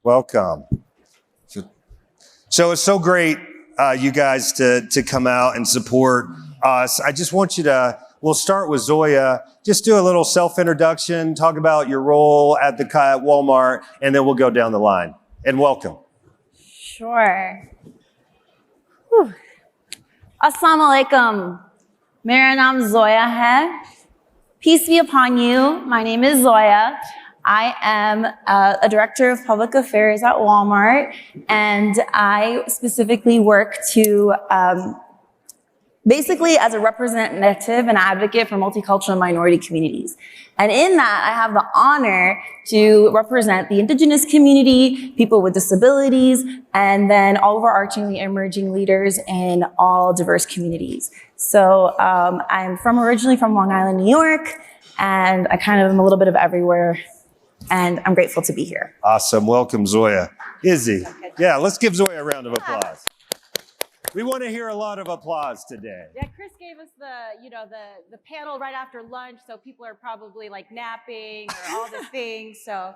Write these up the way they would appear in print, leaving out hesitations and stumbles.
Welcome. So it's so great, you guys, to come out and support us. I just want you to, we'll start with Zoya. Just do a little self-introduction, talk about your role at Walmart, and then we'll go down the line. And welcome. Sure. Assalamu alaikum. Mera naam Zoya hai. Peace be upon you. My name is Zoya. I am a director of public affairs at Walmart, and I specifically work to basically as a representative and advocate for multicultural minority communities. And in that, I have the honor to represent the indigenous community, people with disabilities, and then all overarchingly emerging leaders in all diverse communities. So I'm originally from Long Island, New York, and I kind of am a little bit of everywhere. And I'm grateful to be here. Awesome. Welcome, Zoya. Izzy. Yeah, let's give Zoya a round of applause. We want to hear a lot of applause today. Yeah, Chris gave us the panel right after lunch, so people are probably like napping or all the things. So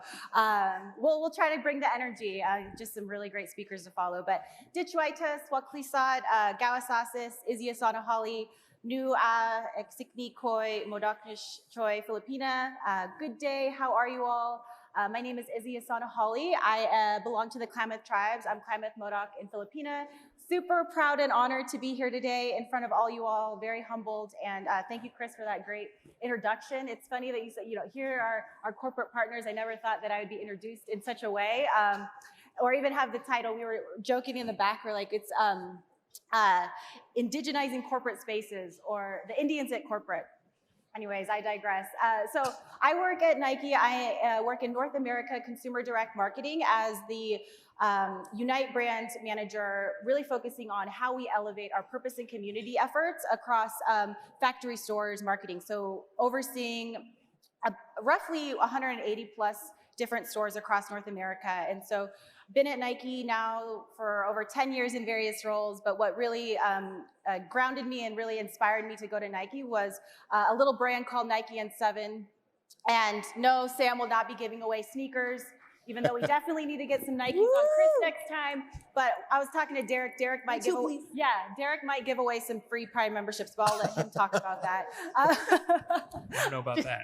we'll try to bring the energy. Just some really great speakers to follow. But Ditchwaitas, Waklisat, Gawasasis, Izzy Asanahali, Nu Eksikni Koi, Modaknish Choi, Filipina. Good day, how are you all? My name is Izzy Asanahali. I belong to the Klamath tribes. I'm Klamath Modoc in Filipina. Super proud and honored to be here today in front of all you all, very humbled. And thank you, Chris, for that great introduction. It's funny that you said, here are our corporate partners. I never thought that I would be introduced in such a way, or even have the title. We were joking in the back, we're like, it's indigenizing corporate spaces, or the Indians at corporate. Anyways, I digress. So I work at Nike. I work in North America Consumer Direct Marketing as the Unite brand manager, really focusing on how we elevate our purpose and community efforts across factory stores marketing. So overseeing roughly 180 plus different stores across North America. And so been at Nike now for over 10 years in various roles, but what really grounded me and really inspired me to go to Nike was a little brand called Nike N7. And no, Sam will not be giving away sneakers, even though we definitely need to get some Nikes on Chris next time. But I was talking to Derek. Derek might Derek might give away some free Prime memberships, but I'll let him talk about that. I don't know about that.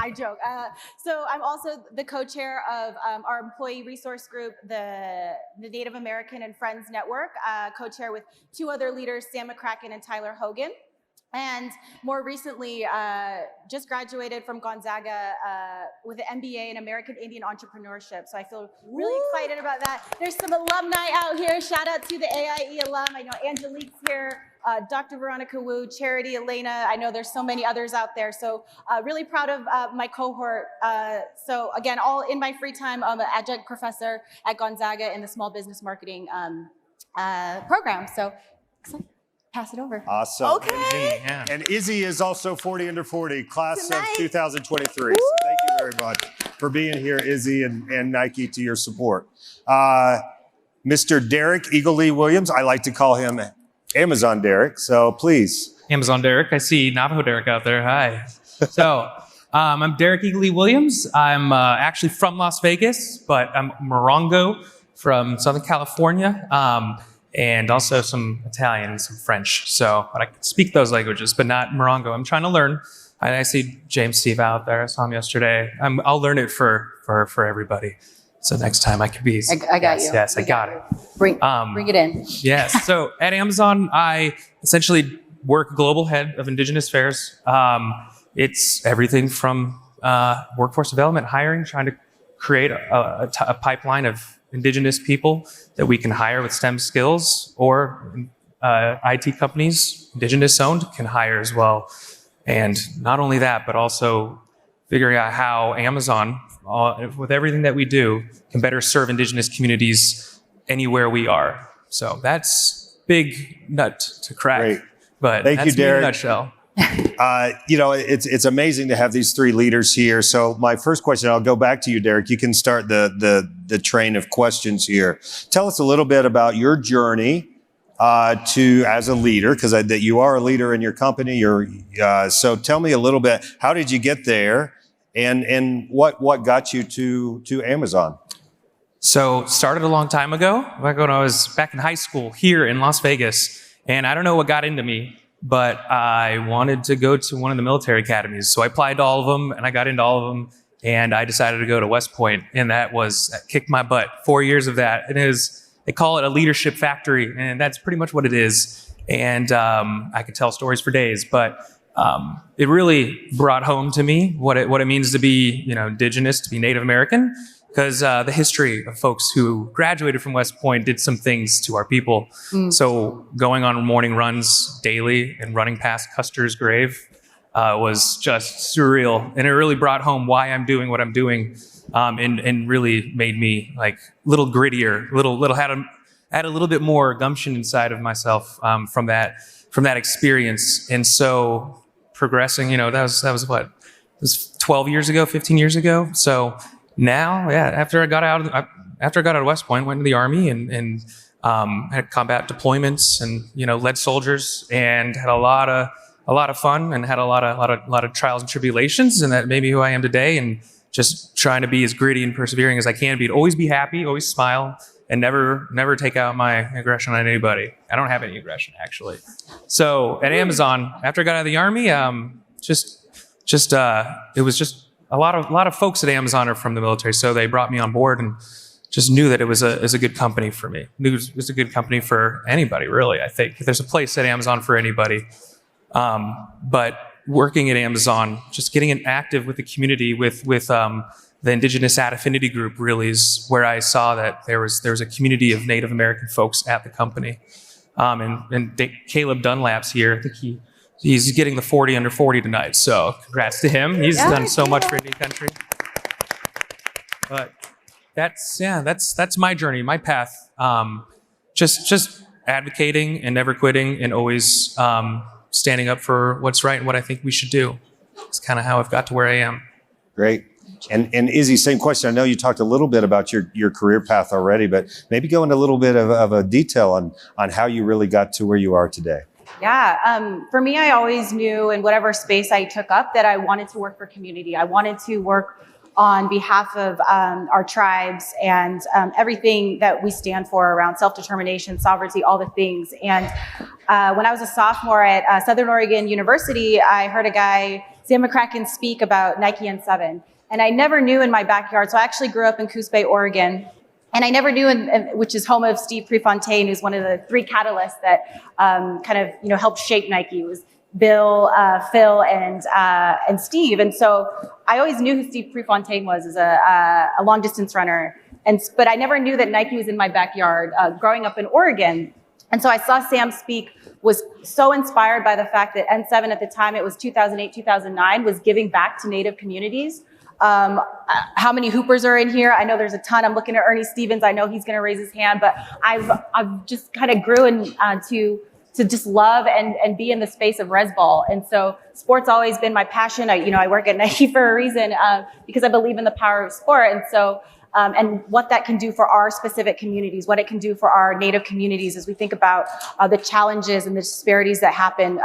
I joke. So I'm also the co-chair of our employee resource group, the Native American and Friends Network, co-chair with two other leaders, Sam McCracken and Tyler Hogan. And more recently, just graduated from Gonzaga with an MBA in American Indian Entrepreneurship. So I feel really excited about that. There's some alumni out here. Shout out to the AIE alum. I know Angelique's here, Dr. Veronica Wu, Charity, Elena. I know there's so many others out there. So really proud of my cohort. So again, all in my free time, I'm an adjunct professor at Gonzaga in the small business marketing program. So excited. Pass it over. Awesome. Okay. And Izzy is also 40 under 40, class of 2023. So thank you very much for being here, Izzy, and Nike, to your support. Mr. Derek Eagle Lee Williams, I like to call him Amazon Derek, so please. Amazon Derek. I see Navajo Derek out there. Hi. So I'm Derek Eagle Lee Williams. I'm actually from Las Vegas, but I'm Morongo from Southern California. And also some Italian and some French. So, but I can speak those languages, but not Morongo. I'm trying to learn. I see James Steve out there. I saw him yesterday. I'll learn it for everybody. So next time I could be. I got you. Yes, I got it. Bring it in. Yes. So at Amazon, I essentially work global head of Indigenous affairs. It's everything from workforce development, hiring, trying to create a pipeline of Indigenous people that we can hire with STEM skills, or IT companies, Indigenous owned, can hire as well. And not only that, but also figuring out how Amazon, with everything that we do, can better serve Indigenous communities anywhere we are. So that's big nut to crack. Great. But Thank that's you, Derek. me in a nutshell. It's amazing to have these three leaders here. So my first question, I'll go back to you, Derek. You can start the train of questions here. Tell us a little bit about your journey as a leader, because that you are a leader in your company. So tell me a little bit. How did you get there, and what got you to Amazon? So started a long time ago, back when I was back in high school here in Las Vegas. And I don't know what got into me, but I wanted to go to one of the military academies. So I applied to all of them and I got into all of them. And I decided to go to West Point, and that kicked my butt. 4 years of that. They call it a leadership factory, and that's pretty much what it is. And I could tell stories for days, but it really brought home to me what it means to be, indigenous, to be Native American, because the history of folks who graduated from West Point did some things to our people. So going on morning runs daily and running past Custer's grave was just surreal, and it really brought home why I'm doing what I'm doing, and really made me like a little grittier, had a little bit more gumption inside of myself from that experience. And so progressing, that was what, it was 12 years ago, 15 years ago. So now, after I got out of West Point, went to the Army and had combat deployments and led soldiers and had a lot of fun and had a lot of trials and tribulations, and that made me who I am today. And just trying to be as gritty and persevering as I can be, to always be happy, always smile, and never take out my aggression on anybody. I don't have any aggression, actually. So at Amazon, after I got out of the Army, it was just a lot of folks at Amazon are from the military, so they brought me on board and just knew that it was a good company for me. Knew it was a good company for anybody, really. I think there's a place at Amazon for anybody. But working at Amazon, just getting active with the community, with the Indigenous Ad Affinity Group, really is where I saw that there was a community of Native American folks at the company. And Caleb Dunlap's here. I think he's getting the 40 under 40 tonight. So congrats to him. He's done so much for Indian country. But that's my journey, my path. Just advocating and never quitting, and always standing up for what's right and what I think we should do. It's kind of how I've got to where I am. Great. And Izzy, same question. I know you talked a little bit about your career path already, but maybe go into a little bit of a detail on how you really got to where you are today. Yeah, for me, I always knew in whatever space I took up that I wanted to work for community. I wanted to work on behalf of our tribes and everything that we stand for around self-determination, sovereignty, all the things. And when I was a sophomore at Southern Oregon University, I heard a guy, Sam McCracken, speak about Nike N7. And I never knew in my backyard. So I actually grew up in Coos Bay, Oregon. And I never knew, which is home of Steve Prefontaine, who's one of the three catalysts that helped shape Nike. It was Bill, Phil, and Steve. And so I always knew who Steve Prefontaine was as a long distance runner. But I never knew that Nike was in my backyard growing up in Oregon. And so I saw Sam speak, was so inspired by the fact that N7 at the time, it was 2008, 2009, was giving back to Native communities. How many Hoopers are in here? I know there's a ton. I'm looking at Ernie Stevens. I know he's going to raise his hand, but I've just kind of grew to just love and be in the space of res ball. And so sport's always been my passion. I work at Nike for a reason, because I believe in the power of sport. And so, and what that can do for our specific communities, what it can do for our Native communities as we think about the challenges and the disparities that happen.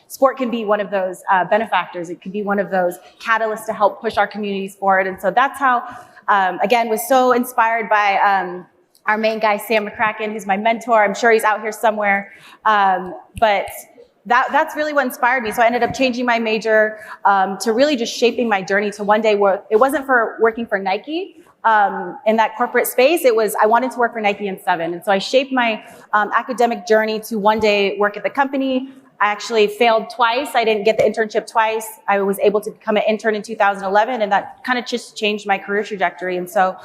Sport can be one of those benefactors. It can be one of those catalysts to help push our communities forward. And so that's how, again, was so inspired by our main guy, Sam McCracken, who's my mentor. I'm sure he's out here somewhere. But that's really what inspired me. So I ended up changing my major to really just shaping my journey to one day where it wasn't for working for Nike in that corporate space. It was, I wanted to work for Nike N7. And so I shaped my academic journey to one day work at the company. I actually failed twice. I didn't get the internship twice. I was able to become an intern in 2011, and that kind of just changed my career trajectory. And so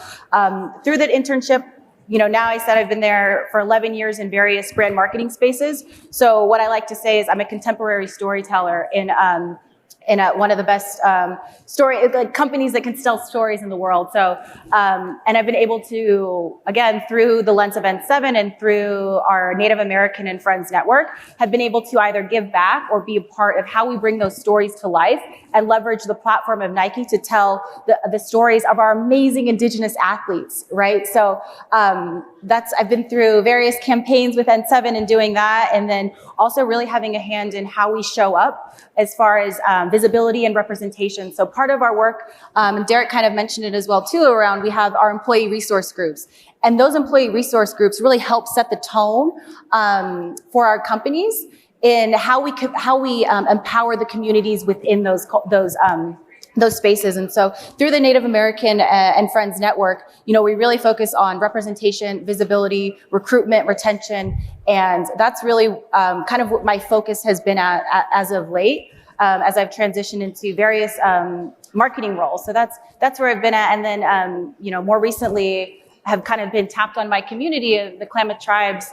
through that internship, now I said I've been there for 11 years in various brand marketing spaces. So what I like to say is I'm a contemporary storyteller in one of the best companies that can tell stories in the world. So, and I've been able to, again, through the lens of N7 and through our Native American and Friends Network, have been able to either give back or be a part of how we bring those stories to life and leverage the platform of Nike to tell the stories of our amazing Indigenous athletes, right? So I've been through various campaigns with N7 and doing that, and then also really having a hand in how we show up as far as visibility and representation. So part of our work, and Derek kind of mentioned it as well too, around we have our employee resource groups. And those employee resource groups really help set the tone for our companies in how we empower the communities within those spaces. And so through the Native American and Friends Network, we really focus on representation, visibility, recruitment, retention, and that's really kind of what my focus has been at as of late, as I've transitioned into various marketing roles. So that's where I've been at. And then, more recently have kind of been tapped on my community of the Klamath tribes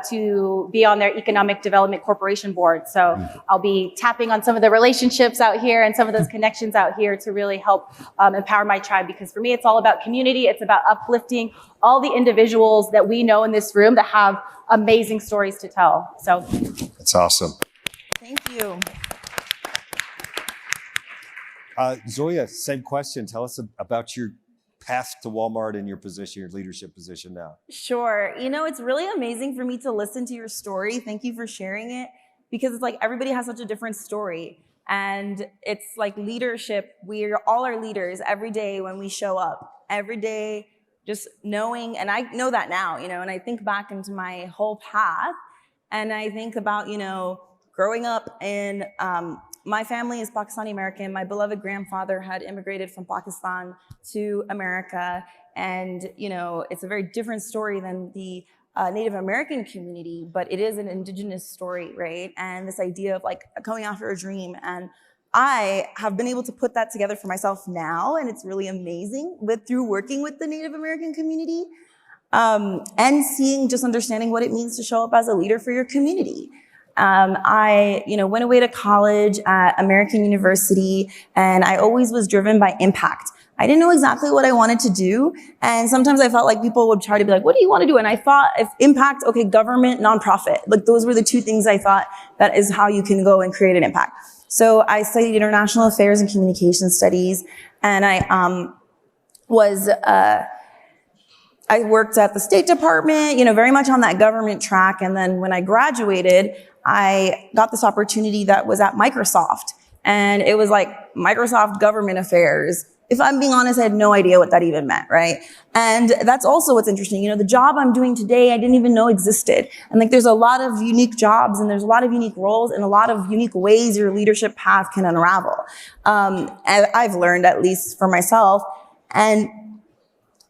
to be on their Economic Development Corporation board. So I'll be tapping on some of the relationships out here and some of those connections out here to really help empower my tribe. Because for me, it's all about community. It's about uplifting all the individuals that we know in this room that have amazing stories to tell. So That's awesome. Thank you. Zoya, same question. Tell us about your path to Walmart and your position, your leadership position now. Sure. It's really amazing for me to listen to your story. Thank you for sharing it, because it's like everybody has such a different story. And it's like leadership. We all are leaders every day when we show up. Every day, just knowing, and I know that now, and I think back into my whole path, and I think about, growing up in, my family is Pakistani American. My beloved grandfather had immigrated from Pakistan to America. And, it's a very different story than the Native American community, but it is an indigenous story, right? And this idea of like going after a dream. And I have been able to put that together for myself now. And it's really amazing through working with the Native American community and understanding what it means to show up as a leader for your community. I, went away to college at American University, and I always was driven by impact. I didn't know exactly what I wanted to do. And sometimes I felt like people would try to be like, what do you want to do? And I thought if impact, okay, government, nonprofit, like those were the two things I thought that is how you can go and create an impact. So I studied international affairs and communication studies, and I worked at the State Department, very much on that government track. And then when I graduated, I got this opportunity that was at Microsoft, and it was like Microsoft government affairs. If I'm being honest, I had no idea what that even meant, right? And that's also what's interesting. The job I'm doing today, I didn't even know existed. And like, there's a lot of unique jobs, and there's a lot of unique roles, and a lot of unique ways your leadership path can unravel. And I've learned, at least for myself. And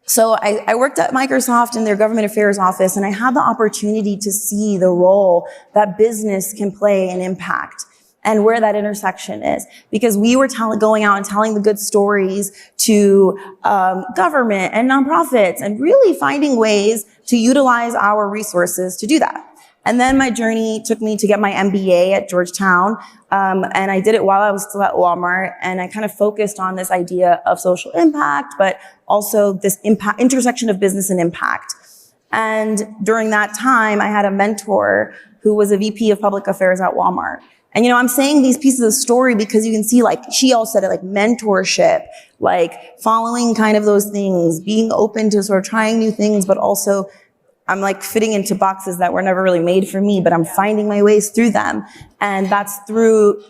so I worked at Microsoft in their government affairs office, and I had the opportunity to see the role that business can play in impact and where that intersection is. Because we were going out and telling the good stories to government and nonprofits, and really finding ways to utilize our resources to do that. And then my journey took me to get my MBA at Georgetown. And I did it while I was still at Walmart. And I kind of focused on this idea of social impact, but also this intersection of business and impact. And during that time, I had a mentor who was a VP of public affairs at Walmart. And, I'm saying these pieces of story because you can see, like, she all said it, like mentorship, like following kind of those things, being open to sort of trying new things, but also I'm like fitting into boxes that were never really made for me, but I'm finding my ways through them. And that's through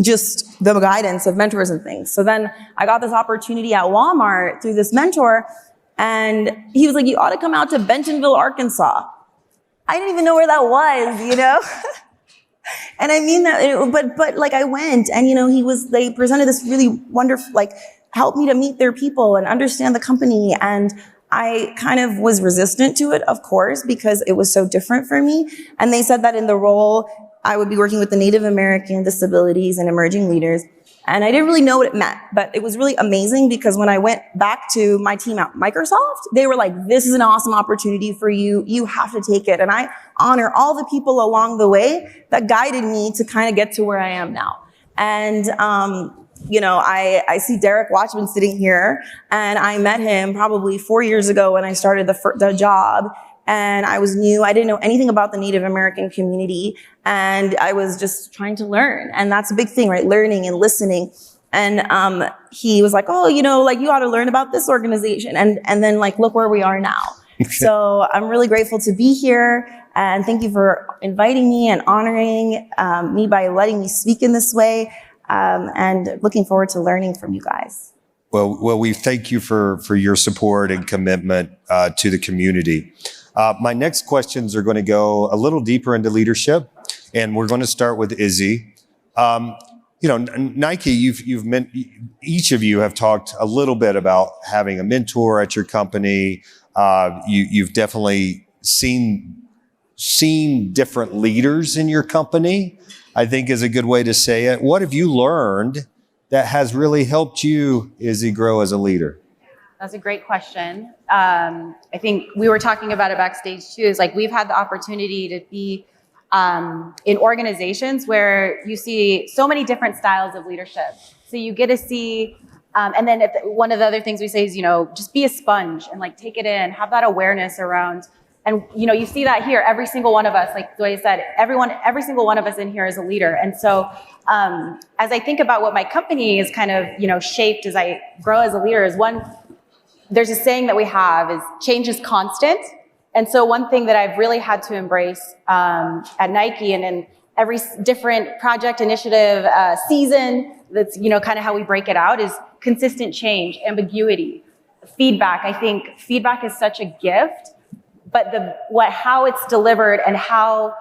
just the guidance of mentors and things. So then I got this opportunity at Walmart through this mentor, and he was like, you ought to come out to Bentonville, Arkansas. I didn't even know where that was, And I mean that, but like I went, and they presented this really wonderful, like, helped me to meet their people and understand the company. And I kind of was resistant to it, of course, because it was so different for me. And they said that in the role, I would be working with the Native American, disabilities, and emerging leaders. And I didn't really know what it meant, but it was really amazing because when I went back to my team at Microsoft, they were like, this is an awesome opportunity for you. You have to take it. And I honor all the people along the way that guided me to kind of get to where I am now. And, I see Derek Watchman sitting here, and I met him probably 4 years ago when I started the job. And I was new. I didn't know anything about the Native American community, and I was just trying to learn. And that's a big thing, right? Learning and listening. And he was like, oh, you ought to learn about this organization. And then look where we are now. So I'm really grateful to be here. And thank you for inviting me and honoring me by letting me speak in this way. and looking forward to learning from you guys. Well, we thank you for your support and commitment to the community. My next questions are going to go a little deeper into leadership, and we're going to start with Izzy. Nike, each of you have talked a little bit about having a mentor at your company. You've definitely seen different leaders in your company, I think is a good way to say it. What have you learned that has really helped you, Izzy, grow as a leader? That's a great question. I think we were talking about it backstage too, is like we've had the opportunity to be in organizations where you see so many different styles of leadership. So you get to see, and then one of the other things we say is, just be a sponge and like take it in, have that awareness around. And you see that here, every single one of us, like Zoya said, every single one of us in here is a leader. And so as I think about what my company is kind of, shaped as I grow as a leader is there's a saying that we have is change is constant. And so one thing that I've really had to embrace at Nike and in every different project, initiative, season, that's, kind of how we break it out, is consistent change, ambiguity, feedback. I think feedback is such a gift, but how it's delivered and how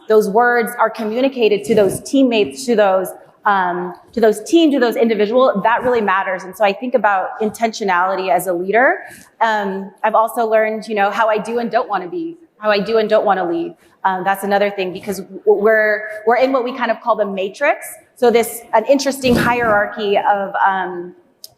those words are communicated to those teammates, to those teams, to those individuals, that really matters. And so I think about intentionality as a leader. I've also learned, how I do and don't want to be, how I do and don't want to lead. That's another thing, because we're in what we kind of call the matrix. So an interesting hierarchy of,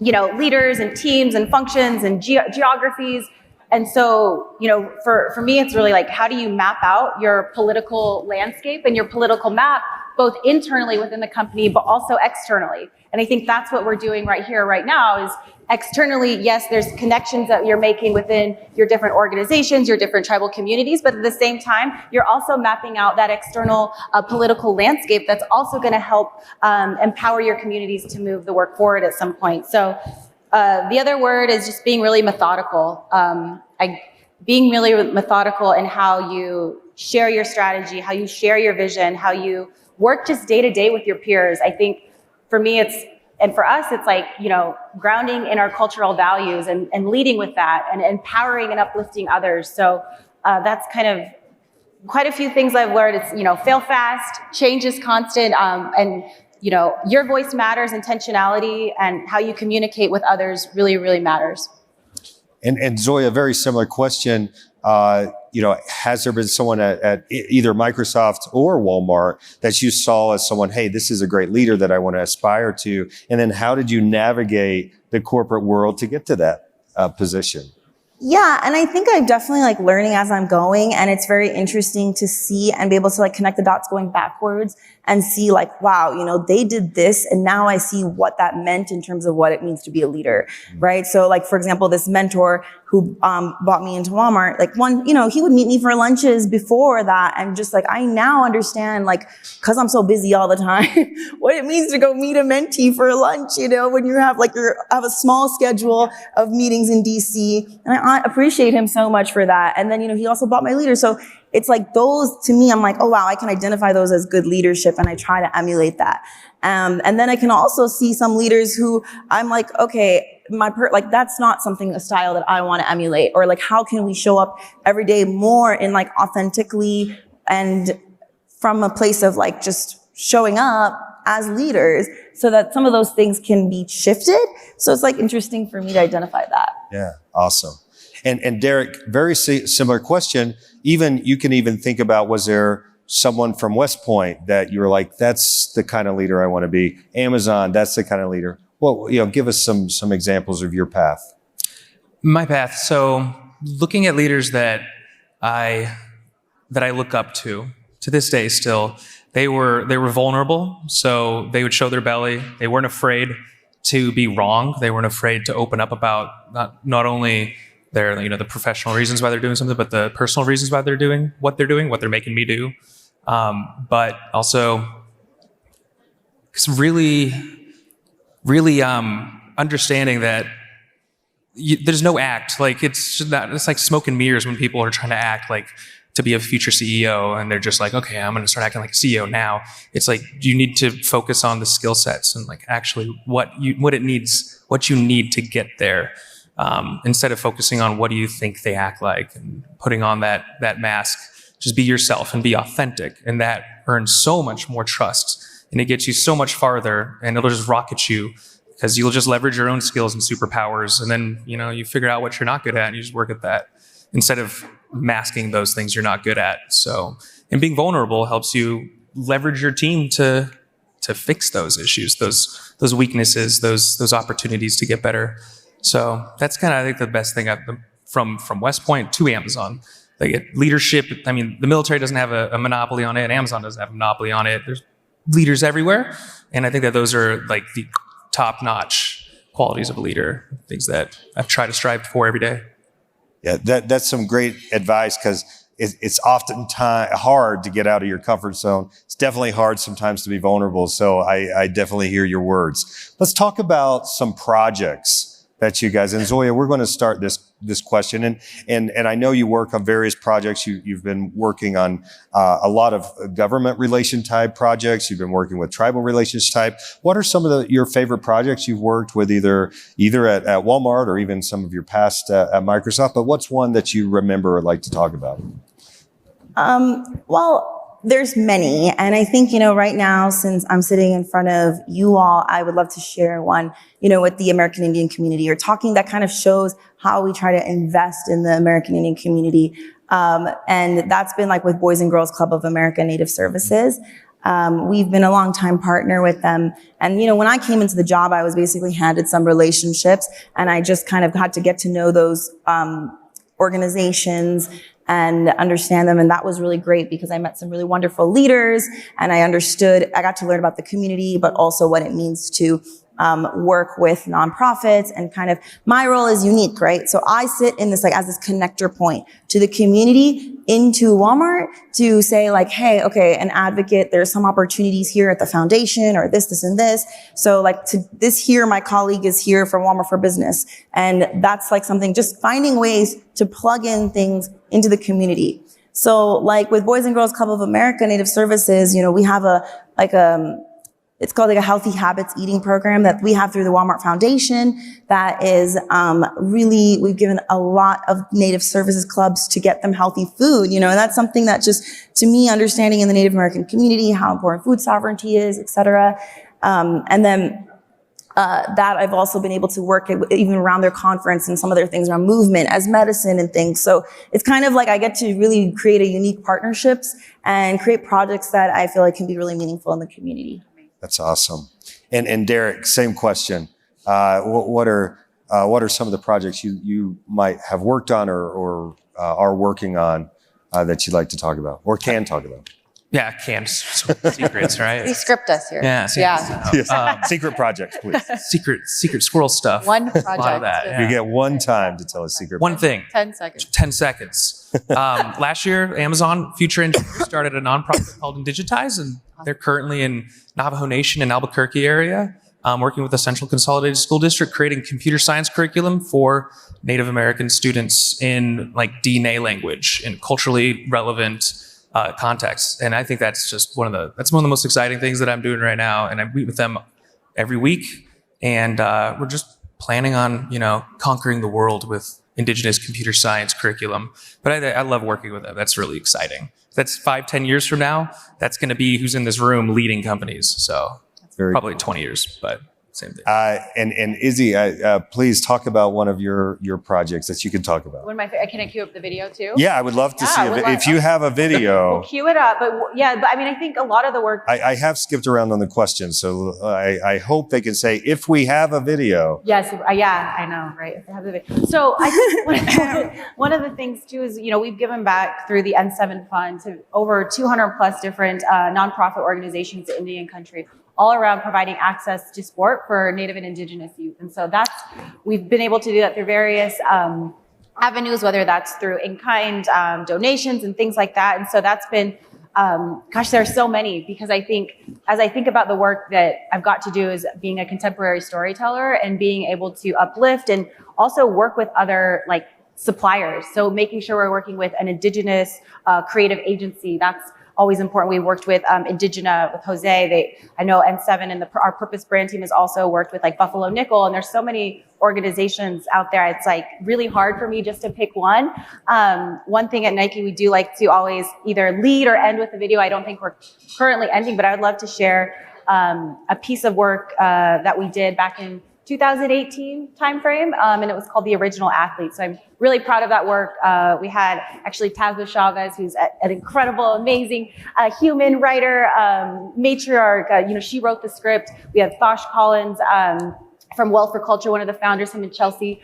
leaders and teams and functions and geographies. And so, for me, it's really like, how do you map out your political landscape and your political map, both internally within the company, but also externally? And I think that's what we're doing right here, right now, is externally, yes, there's connections that you're making within your different organizations, your different tribal communities, but at the same time, you're also mapping out that external political landscape that's also going to help empower your communities to move the work forward at some point. So the other word is just being really methodical. Being really methodical in how you share your strategy, how you share your vision, how you work just day to day with your peers. I think for me, and for us, it's like, grounding in our cultural values and leading with that and empowering and uplifting others. So that's kind of quite a few things I've learned. It's, fail fast, change is constant, and your voice matters, intentionality, and how you communicate with others really, really matters. And Zoya, a very similar question. Has there been someone at either Microsoft or Walmart that you saw as someone, hey, this is a great leader that I want to aspire to? And then how did you navigate the corporate world to get to that position? Yeah, and I think I'm definitely learning as I'm going, and it's very interesting to see and be able to connect the dots going backwards and see wow, they did this, and now I see what that meant in terms of what it means to be a leader, right? So for example, this mentor who brought me into Walmart, he would meet me for lunches before that, and just I now understand, because I'm so busy all the time, what it means to go meet a mentee for lunch, when you have have a small schedule of meetings in DC, and I appreciate him so much for that. And then, he also brought my leader. So it's those, to me, I'm oh wow, I can identify those as good leadership, and I try to emulate that. And then I can also see some leaders who I'm okay, that's not a style that I want to emulate, or how can we show up every day more in authentically and from a place of just showing up as leaders, so that some of those things can be shifted. So it's interesting for me to identify that. Yeah, awesome. And Derek, very similar question. You can even think about, was there someone from West Point that you were that's the kind of leader I want to be? Amazon, that's the kind of leader. Well, give us some examples of your path. My path. So looking at leaders that I look up to this day still, they were vulnerable. So they would show their belly. They weren't afraid to be wrong. They weren't afraid to open up about not only their, the professional reasons why they're doing something, but the personal reasons why they're doing, what they're making me do. But also really understanding that there's no act. It's like smoke and mirrors when people are trying to act to be a future CEO and they're just like, okay, I'm going to start acting like a CEO now. It's like, you need to focus on the skill sets and like actually what you need to get there. Instead of focusing on what do you think they act like and putting on that mask. Just be yourself and be authentic. And that earns so much more trust and it gets you so much farther and it'll just rocket you because you'll just leverage your own skills and superpowers. And then, you figure out what you're not good at and you just work at that instead of masking those things you're not good at. So, and being vulnerable helps you leverage your team to fix those issues, those weaknesses, those opportunities to get better. So that's kind of, I think, the best thing from West Point to Amazon. They get leadership. I mean, the military doesn't have a monopoly on it. Amazon doesn't have a monopoly on it. There's leaders everywhere. And I think that those are like the top-notch qualities of a leader, things that I've tried to strive for every day. Yeah, that's some great advice because it's often hard to get out of your comfort zone. It's definitely hard sometimes to be vulnerable. So I definitely hear your words. Let's talk about some projects that you guys, and Zoya, we're going to start this question. And I know you work on various projects. You've been working on a lot of government relation type projects. You've been working with tribal relations type. What are some of your favorite projects you've worked with either at Walmart or even some of your past at Microsoft? But what's one that you remember or like to talk about? Well, there's many. And I think, right now, since I'm sitting in front of you all, I would love to share one, with the American Indian community or talking that kind of shows how we try to invest in the American Indian community. And that's been like with Boys and Girls Club of America Native Services. We've been a long time partner with them. And, when I came into the job, I was basically handed some relationships and I just kind of had to get to know those, organizations and understand them. And that was really great because I met some really wonderful leaders and I got to learn about the community, but also what it means to work with nonprofits and kind of my role is unique, right? So I sit in this as this connector point to the community into Walmart to say like, hey, okay, an advocate, there's some opportunities here at the foundation or this, and this. So my colleague is here for Walmart for Business. And that's something, just finding ways to plug in things into the community. So with Boys and Girls Club of America Native Services, we have it's called a healthy habits eating program that we have through the Walmart Foundation that is we've given a lot of Native Services clubs to get them healthy food, and that's something that just, to me, understanding in the Native American community how important food sovereignty is, et cetera. And then that I've also been able to work even around their conference and some other things around movement as medicine and things. So it's kind of I get to really create a unique partnerships and create projects that I feel can be really meaningful in the community. That's awesome. And Derek, same question. What are some of the projects you might have worked on or are working on that you'd like to talk about or can talk about? Yeah, secrets, right? You script us here. Yeah. Yes. Secret projects, please. Secret squirrel stuff. One project. A lot of that. Yeah. You get one time to tell a secret. One thing. 10 seconds. 10 seconds. Last year, Amazon Future Engineers started a nonprofit called Indigitize, and they're currently in Navajo Nation in Albuquerque area, working with the Central Consolidated School District, creating computer science curriculum for Native American students in DNA language in culturally relevant contexts. And I think that's just one of the most exciting things that I'm doing right now. And I meet with them every week, and we're just planning on conquering the world with Indigenous computer science curriculum. But I love working with them. That's really exciting. That's 5-10 years from now. That's going to be who's in this room leading companies. So probably 20 years, but same thing. And Izzy, please talk about one of your projects that you can talk about. Can I cue up the video too? Yeah, I would love to see if you have a video. We'll cue it up, but I mean, I think a lot of the work. I have skipped around on the questions, so I hope they can say if we have a video. Yes, yeah, I know, right? If they have the video. So I think one of the things too is we've given back through the N7 Fund to over 200 plus different nonprofit organizations in Indian country, all around providing access to sport for Native and Indigenous youth. And so we've been able to do that through various avenues, whether that's through in-kind donations and things like that. And so that's been, there are so many, because I think, as I think about the work that I've got to do as being a contemporary storyteller and being able to uplift and also work with other suppliers. So making sure we're working with an indigenous creative agency, that's always important. We worked with Indigena, with Jose. I know N7 and our Purpose brand team has also worked with like Buffalo Nickel, and there's so many organizations out there. It's like really hard for me just to pick one. One thing at Nike, we do like to always either lead or end with a video. I don't think we're currently ending, but I would love to share a piece of work that we did back in 2018 timeframe, and it was called The Original Athlete. So I'm really proud of that work. We had actually Tazba Chavez, who's an incredible, amazing human writer, matriarch. She wrote the script. We had Thosh Collins from Well for Culture, one of the founders, him and Chelsea.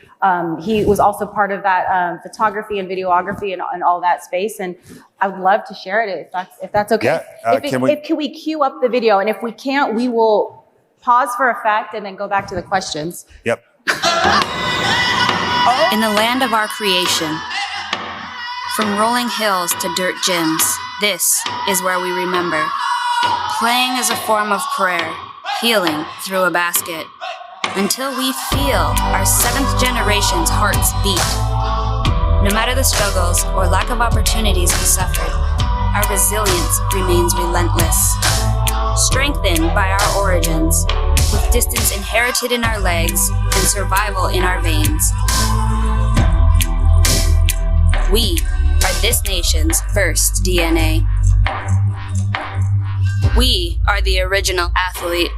He was also part of that photography and videography and all that space. And I would love to share it if that's okay. Yeah. Can we cue up the video? And if we can't, we will pause for effect and then go back to the questions. Yep. In the land of our creation, from rolling hills to dirt gyms, this is where we remember. Playing is a form of prayer, healing through a basket, until we feel our seventh generation's hearts beat. No matter the struggles or lack of opportunities we suffered, our resilience remains relentless. Strengthened by our origins, with distance inherited in our legs and survival in our veins. We are this nation's first DNA. We are the original athlete.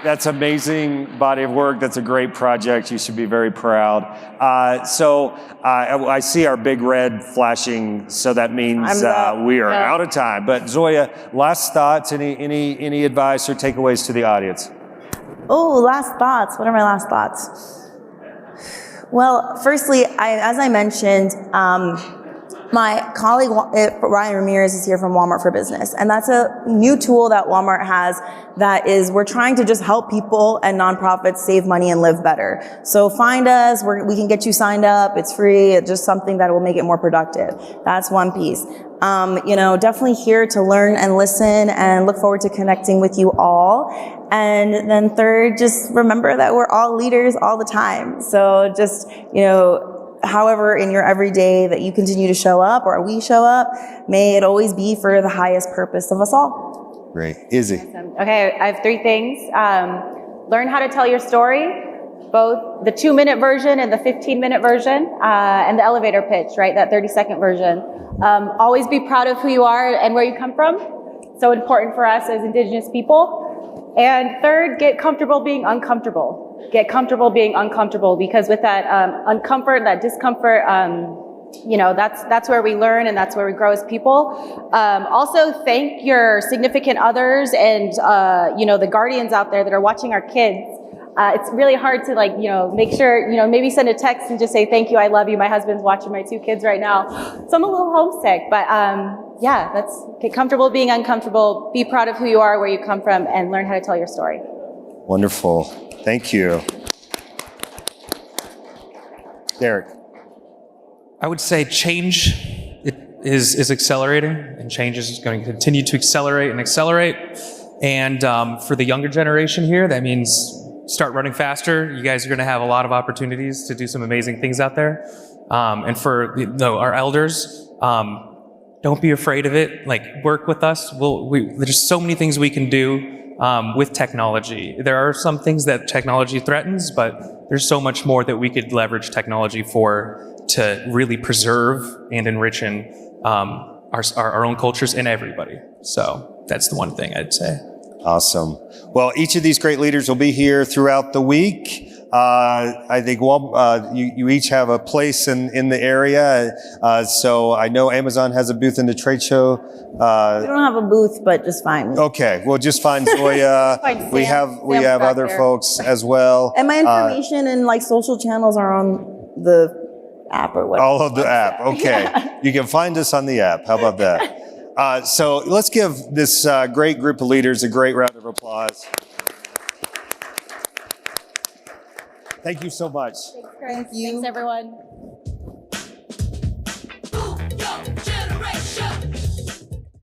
That's amazing body of work. That's a great project. You should be very proud. I see our big red flashing, so that means we are out of time. But Zoya, last thoughts, any advice or takeaways to the audience? Oh, last thoughts. What are my last thoughts? Well, firstly, as I mentioned, my colleague, Ryan Ramirez, is here from Walmart for Business. And that's a new tool that Walmart has we're trying to just help people and nonprofits save money and live better. So find us, we can get you signed up. It's free. It's just something that will make it more productive. That's one piece. Definitely here to learn and listen and look forward to connecting with you all. And then third, just remember that we're all leaders all the time. So just, however, in your everyday that you continue to show up or we show up, may it always be for the highest purpose of us all. Great. Izzy. Awesome. Okay, I have 3 things. Learn how to tell your story, both the 2-minute version and the 15-minute version, and the elevator pitch, right? That 30-second version. Always be proud of who you are and where you come from. So important for us as Indigenous people. And third, get comfortable being uncomfortable. Get comfortable being uncomfortable, because with that uncomfort, that discomfort, that's where we learn and that's where we grow as people. Also, thank your significant others and, the guardians out there that are watching our kids. It's really hard to make sure, maybe send a text and just say, thank you, I love you. My husband's watching my 2 kids right now. So I'm a little homesick, but that's get comfortable being uncomfortable, be proud of who you are, where you come from, and learn how to tell your story. Wonderful. Thank you. Derek. I would say change is accelerating, and change is going to continue to accelerate. And for the younger generation here, that means start running faster. You guys are going to have a lot of opportunities to do some amazing things out there. And for our elders, don't be afraid of it. Work with us. There's so many things we can do with technology. There are some things that technology threatens, but there's so much more that we could leverage technology to really preserve and enrich our own cultures and everybody. So that's the one thing I'd say. Awesome. Well, each of these great leaders will be here throughout the week. I think you each have a place in the area. So I know Amazon has a booth in the trade show. We don't have a booth, but just fine. Okay, we'll just find Zoya. We have other folks as well. And my information and social channels are on the app or whatever. All of the app. Okay. Yeah. You can find us on the app. How about that? So let's give this great group of leaders a great round of applause. Thank you so much. Thanks, everyone.